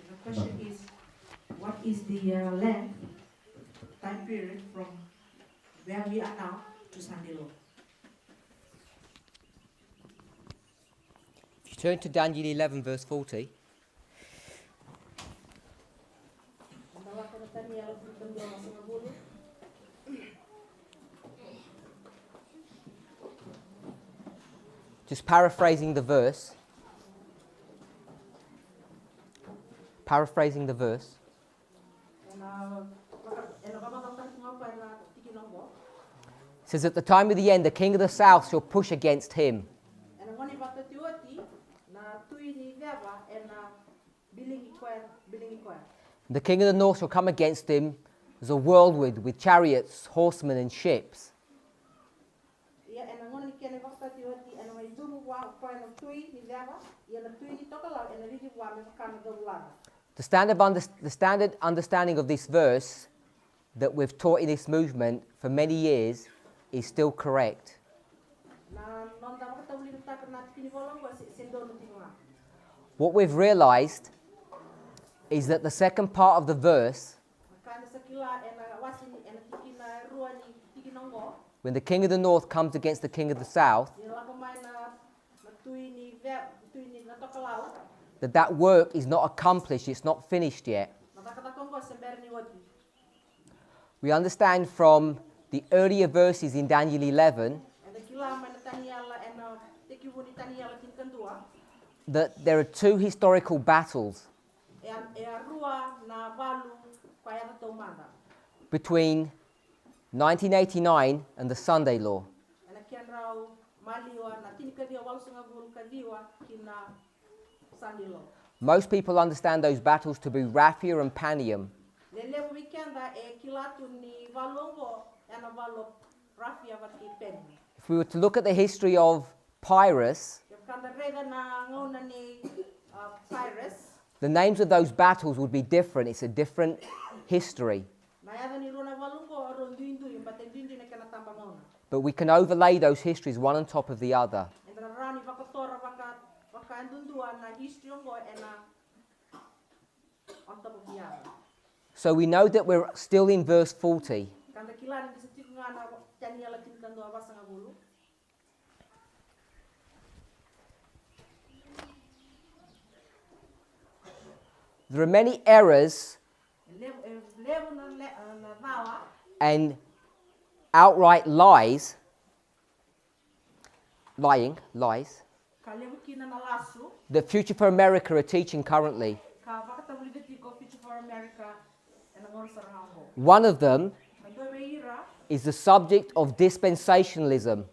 The question is, what is the length, time period from where we are now to Sandilo? If you turn to Daniel 11, verse 40, just paraphrasing the verse. It says, at the time of the end, the king of the south shall push against him. The king of the north shall come against him as a whirlwind with chariots, horsemen, and ships. The standard understanding of this verse that we've taught in this movement for many years is still correct. What we've realized is that the second part of the verse, when the king of the north comes against the king of the south, that work is not accomplished, it's not finished yet. We understand from the earlier verses in Daniel 11 that there are two historical battles between 1989 and the Sunday Law. Most people understand those battles to be Raphia and Panium. If we were to look at the history of Pyrrhus, the names of those battles would be different. It's a different history. But we can overlay those histories one on top of the other. So we know that we're still in verse 40. There are many errors and outright lies that Future for America are teaching currently. One of them is the subject of dispensationalism.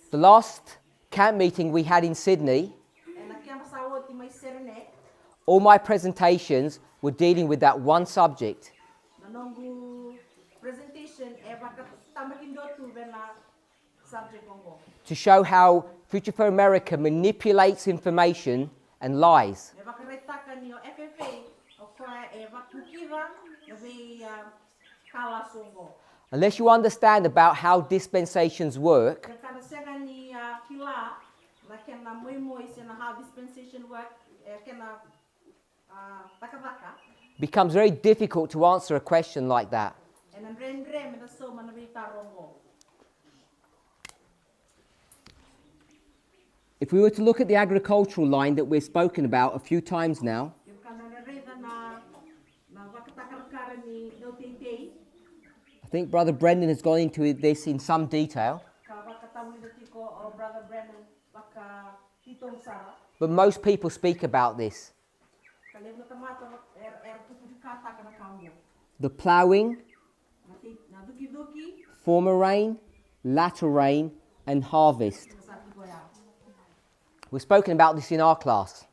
The last camp meeting we had in Sydney, all my presentations were dealing with that one subject. To show how Future for America manipulates information and lies. Unless you understand about how dispensations work, it becomes very difficult to answer a question like that. If we were to look at the agricultural line that we've spoken about a few times now, I think Brother Brendan has gone into this in some detail. But most people speak about this. The ploughing, former rain, latter rain, and harvest. We've spoken about this in our class.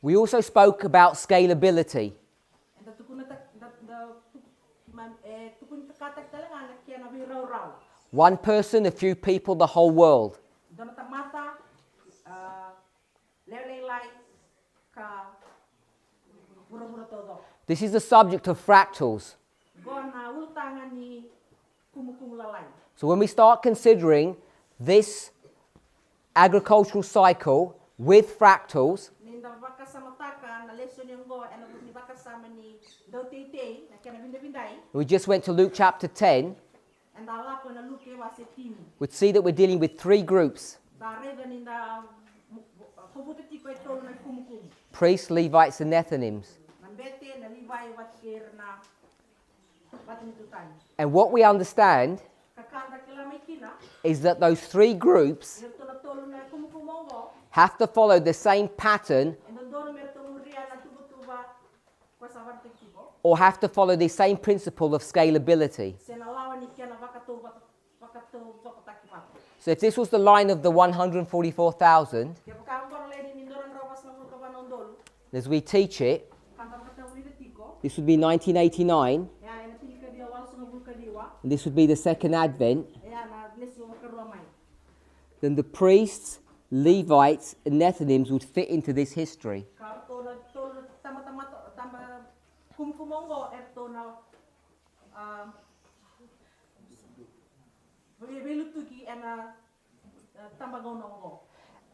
We also spoke about scalability. One person, a few people, the whole world. Levi ka mura-mura todo. This is the subject of fractals. Gona ultangan ni kumukulalay. So when we start considering this agricultural cycle with fractals, Ninda baka sa mataka na lesson yung go and ni baka sama ni Dautete na kanabinda-binday we just went to Luke chapter 10, and alapo na luke wa se timi. we'd see that we're dealing with three groups: Darega ninda kubuti ko ito na kumukum. priests, Levites, and Nethinims. Nambete na Levi wat kir na batin tutan. And what we understand Kakanda kilamay kina is that those three groups ito na tolo na kumukumongo have to follow the same pattern and doon merto muriya na tubutuba kwa sa vertigo. or have to follow the same principle of scalability. Senalawan ni kena bakato pakipat. So if this was the line of the 144,000, Kaya pagkaroon lady ni Doran rawas ng kabanon dol. as we teach it, Kanta kata ulitiko. this would be 1989, Yan na ka dia wal sa bulka diwa. and this would be the second Advent. Ayan na leso makaruamay. Then the priests, Levites, and Nethinims would fit into this history. Karto na tol tama kumkumongo eto na belutuki and tambagonongo.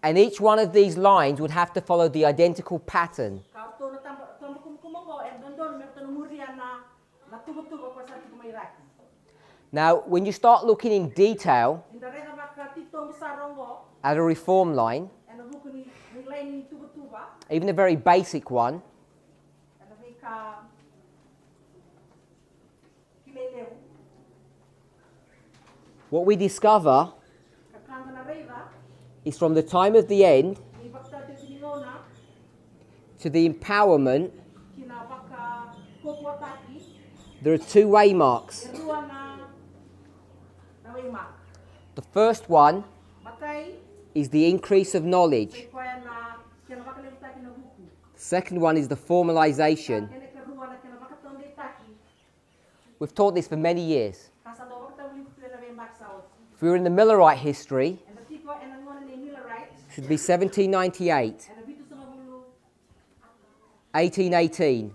And each one of these lines would have to follow the identical pattern. Karto na tamba kumkumongo and don merto muriya na tubo-tubo kwa sa kumairaki. Now, when you start looking in detail Indarena baka tito sarongo at a reform line, and buku ni nilay ni tubo-tuba even a very basic one, and ka kilelew what we discover kakanda na reva is from the time of the end ni bakta tiningona to the empowerment, kina baka kokwataki there are two waymarks. erua na wayma The first one matay is the increase of knowledge. say kwaya na kina baka lewtaki na buku The second one is the formalization. kene kerua na kina baka tonde taki We've taught this for many years. kasa do bakta uli na wayma south If we were in the Millerite history, and the tiko and ngona ni Millerite it should be 1798, and bitu sa bulu 1818,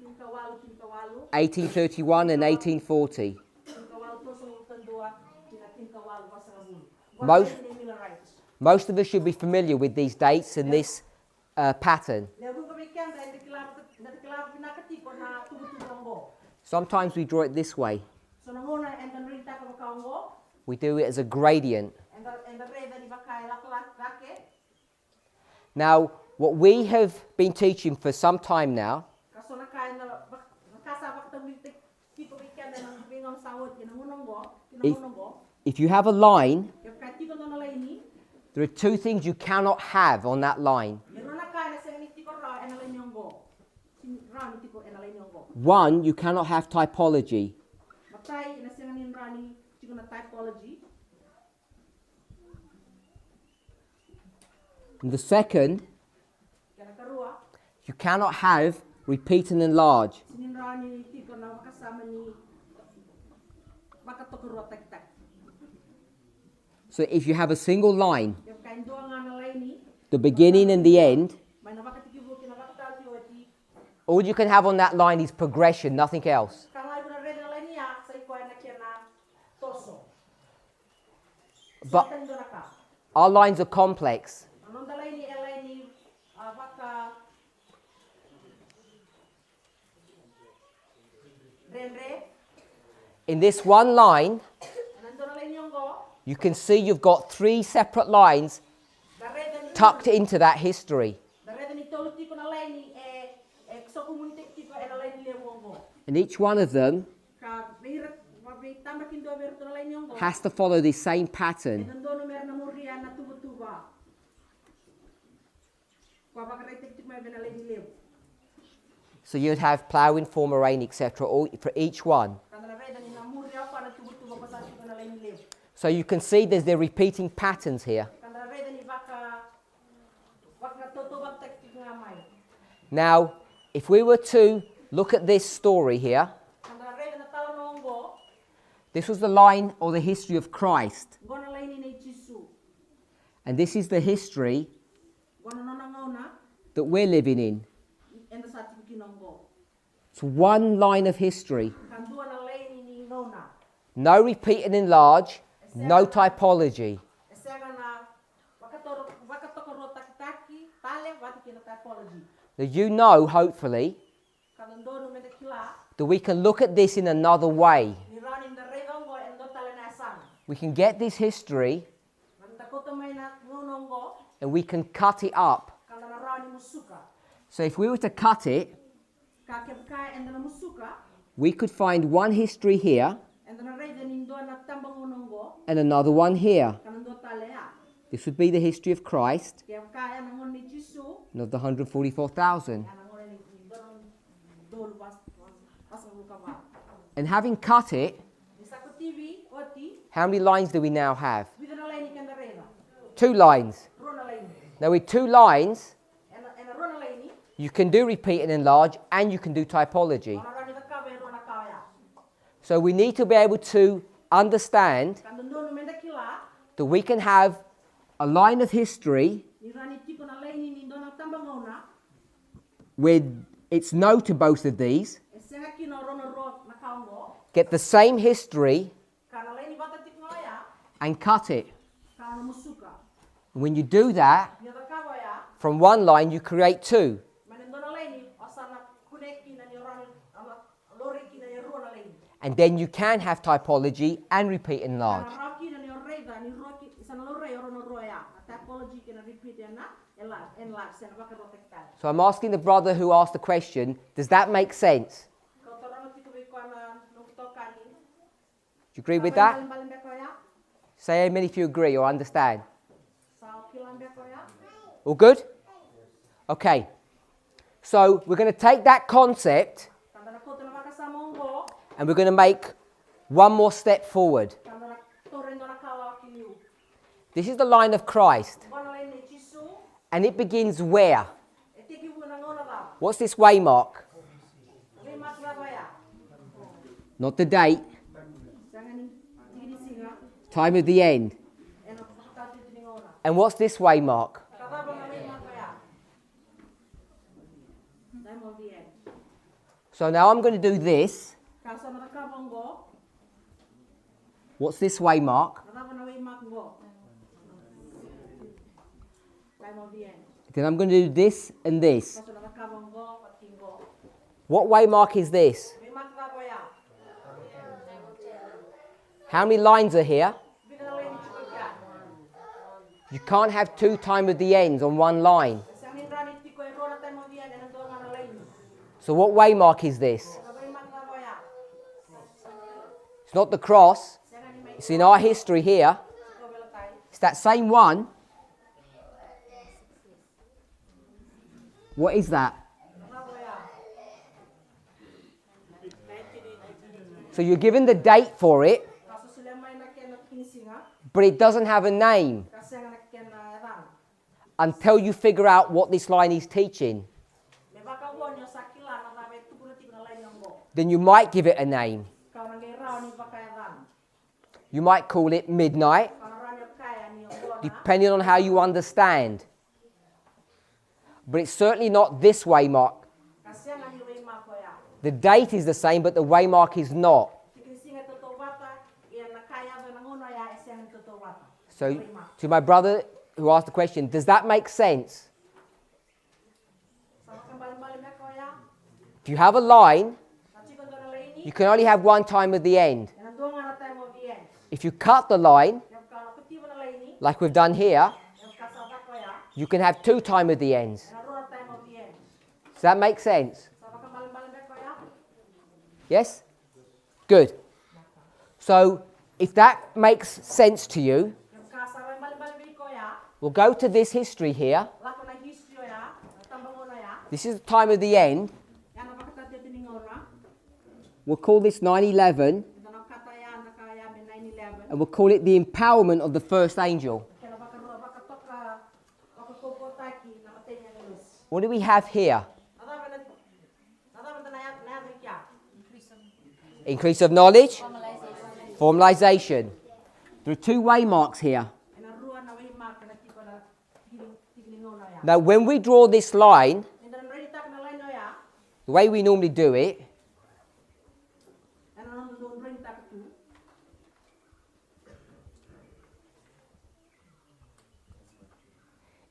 tinkawalu 1831, and 1840. tinkawalu to sa tandua kina tinkawalu pa sa bulu Most- ni Millerites. Most of us should be familiar with these dates and this pattern. Sometimes we draw it this way. We do it as a gradient. Now, what we have been teaching for some time now if you have a line, there are two things you cannot have on that line. One, you cannot have typology. And the second, you cannot have repeat and enlarge. So if you have a single line, the beginning and the end, all you can have on that line is progression, nothing else. But our lines are complex. In this one line, you can see you've got three separate lines tucked into that history. And each one of them has to follow the same pattern. So you'd have ploughing, former rain, etc. for each one. So you can see there's the repeating patterns here. Now, if we were to look at this story here, this was the line or the history of Christ. And this is the history that we're living in. enda sa ating kinonggo. It's one line of history. Kandua na lane ni nona. No repeat and enlarge, no typology. Esega na wakatokoro takitaki tale wati kina typology. That you know, hopefully, Kandono menda kila. that we can look at this in another way. Ni rani na regongo endo tale na sang. We can get this history Nandakoto may na ngonongo. and we can cut it up. Kanda na rani musuka. So if we were to cut it, Kakebkai enda na musuka. we could find one history here Enda na rede nindo na tambang ngonongo. and another one here. Kanando tale ya. This would be the history of Christ Kebkai enda ngon ni Jisu. and of the 144,000. And having cut it, how many lines do we now have? 2 lines. Now with 2 lines, you can do repeat and enlarge and you can do typology. So we need to be able to understand that we can have a line of history where it's no to both of these, get the same history and cut it. When you do that, from one line you create 2. And then you can have typology and repeat and enlarge. So I'm asking the brother who asked the question, does that make sense? Do you agree with that? Say amen if you agree or understand. All good? Okay. So we're going to take that concept and we're going to make one more step forward. This is the line of Christ. And it begins where? What's this waymark? Not the date. Time of the end. And what's this waymark? So now I'm going to do this. What's this waymark? Then I'm going to do this and this. What waymark is this? How many lines are here? You can't have 2 time of the ends on one line. So what waymark is this? It's not the cross. It's in our history here. It's that same one. What is that? So you're given the date for it, but it doesn't have a name until you figure out what this line is teaching. Then you might give it a name. You might call it midnight, depending on how you understand. But it's certainly not this waymark. The date is the same, but the waymark is not. So, to my brother who asked the question, does that make sense? If you have a line, you can only have 1 time at the end. If you cut the line, like we've done here, you can have 2 time at the ends. Does that make sense? Yes? Good. So, if that makes sense to you, we'll go to this history here. This is the time of the end. We'll call this 9/11. And we'll call it the empowerment of the first angel. What do we have here? Increase of knowledge. Formalization. There are 2 waymarks here. Now, when we draw this line, the way we normally do it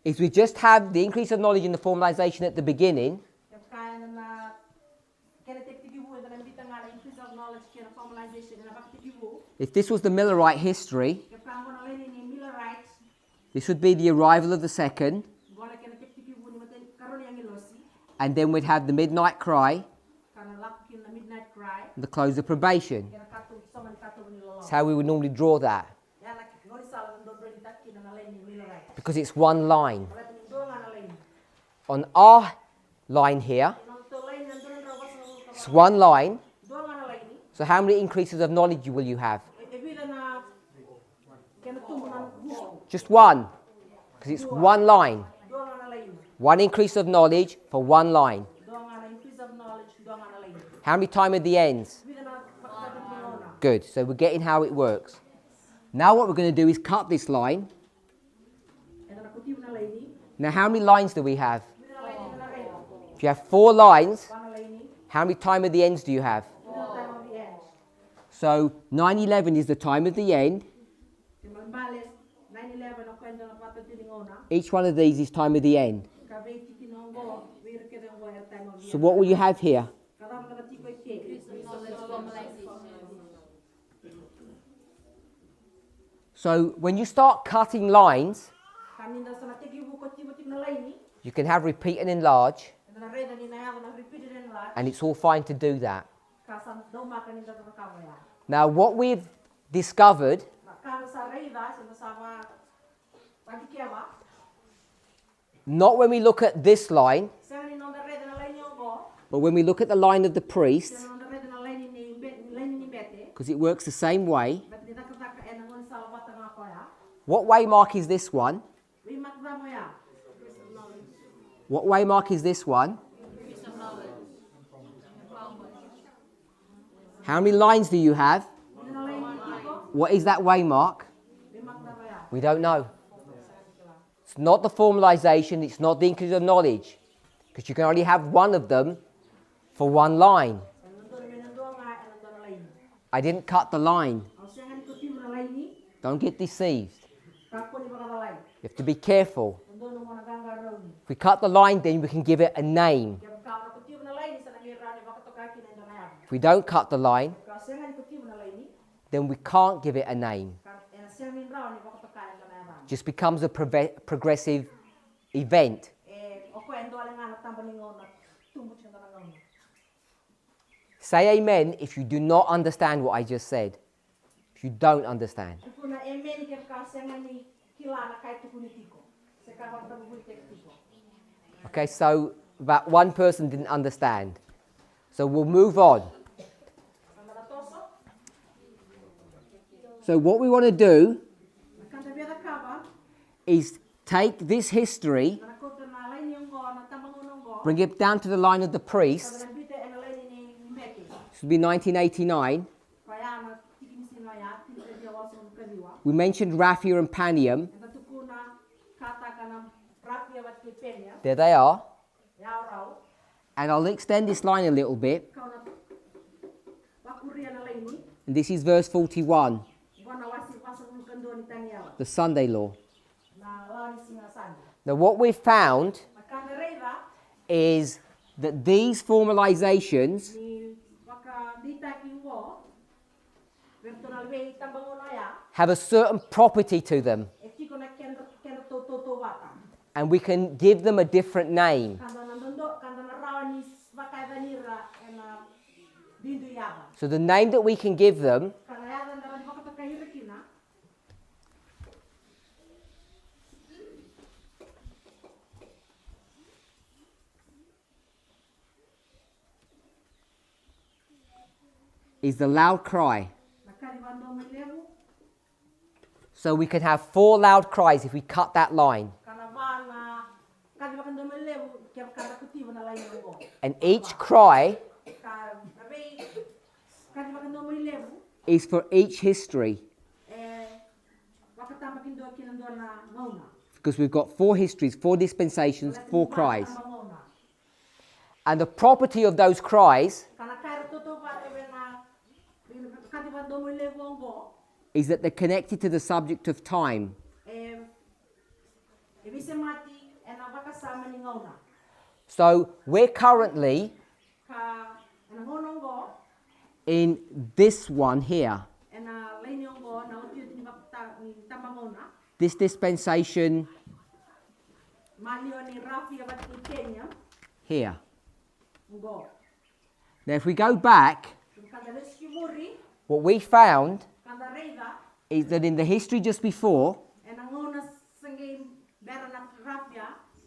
is we just have the increase of knowledge in the formalization at the beginning. If this was the Millerite history, this would be the arrival of the second, and then we'd have the midnight cry, and the close of probation. That's how we would normally draw that, because it's one line. On our line here, it's one line. So how many increases of knowledge will you have? Just one, because it's one line. One increase of knowledge for one line. How many times at the ends? Good, so we're getting how it works. Now what we're going to do is cut this line. Now how many lines do we have? If you have 4 lines, how many times at the ends do you have? So 9/11 is the time of the end. Each one of these is time of the end. So what will you have here? So when you start cutting lines, you can have repeat and enlarge, and it's all fine to do that. Now what we've discovered, not when we look at this line, but when we look at the line of the priest, because it works the same way. What waymark is this one? What waymark is this one? How many lines do you have? What is that waymark? We don't know. It's not the formalization, it's not the increase of knowledge, because you can only have one of them for one line. I didn't cut the line. Don't get deceived. You have to be careful. If we cut the line, then we can give it a name. If we don't cut the line, then we can't give it a name. It just becomes a progressive event. Say amen if you do not understand what I just said. If you don't understand. Okay, so about one person didn't understand. So we'll move on. So what we want to do is take this history, bring it down to the line of the priest. This would be 1989. We mentioned Raphia and Panium. There they are. And I'll extend this line a little bit. And this is verse 41. The Sunday law. Now what we've found is that these formalizations have a certain property to them, and we can give them a different name. So the name that we can give them is the loud cry. So we can have 4 loud cries if we cut that line. And each cry is for each history. because we've got 4 histories, 4 dispensations, 4 cries. And the property of those cries is that they're connected to the subject of time. So we're currently in this one here. This dispensation here. Now if we go back, what we found is that in the history just before,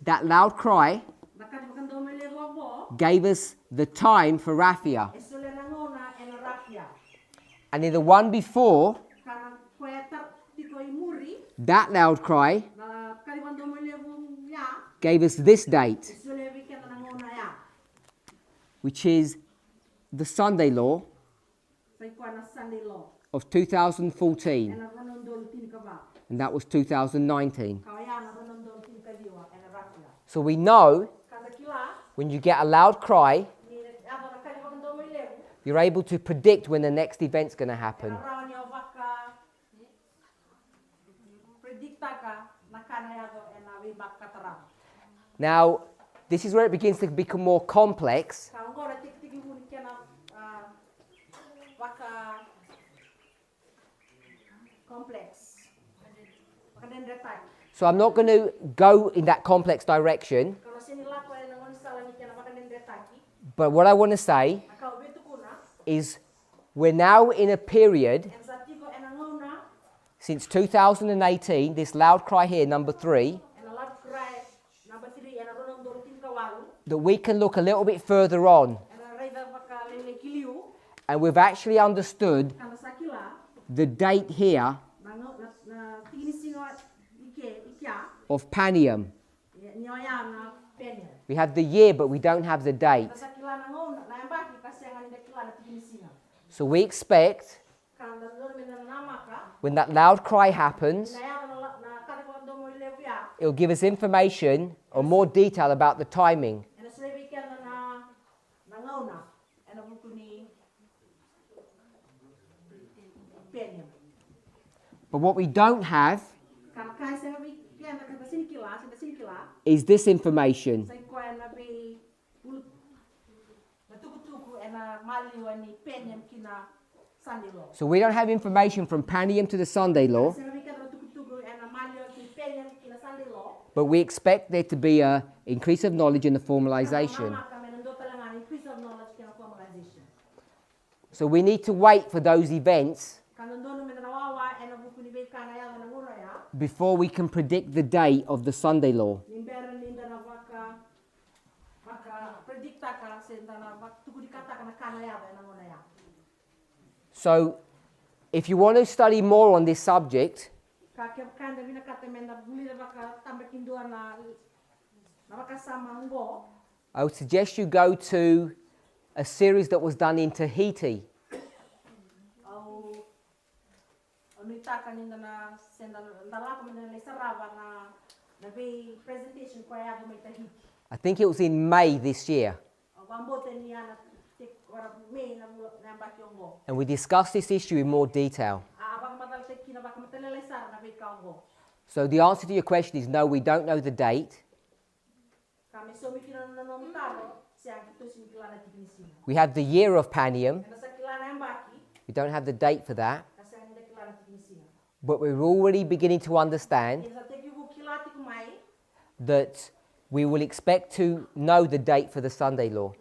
that loud cry gave us the time for Raphia. And in the one before, that loud cry gave us this date, which is the Sunday law of 2014, and that was 2019. So we know when you get a loud cry, you're able to predict when the next event's going to happen. Now, this is where it begins to become more complex. So I'm not going to go in that complex direction. But what I want to say is we're now in a period since 2018, this loud cry here, number 3, that we can look a little bit further on. And we've actually understood the date here of Panium. We have the year, but we don't have the date. So we expect when that loud cry happens, it'll give us information or more detail about the timing. But what we don't have is this information. So we don't have information from Panium to the Sunday law, but we expect there to be an increase of knowledge in the formalization. So we need to wait for those events before we can predict the date of the Sunday law. So, if you want to study more on this subject, I would suggest you go to a series that was done in Tahiti. I think it was in May this year. And we discussed this issue in more detail. So the answer to your question is no, we don't know the date. We have the year of Panium. We don't have the date for that. But we're already beginning to understand that we will expect to know the date for the Sunday law.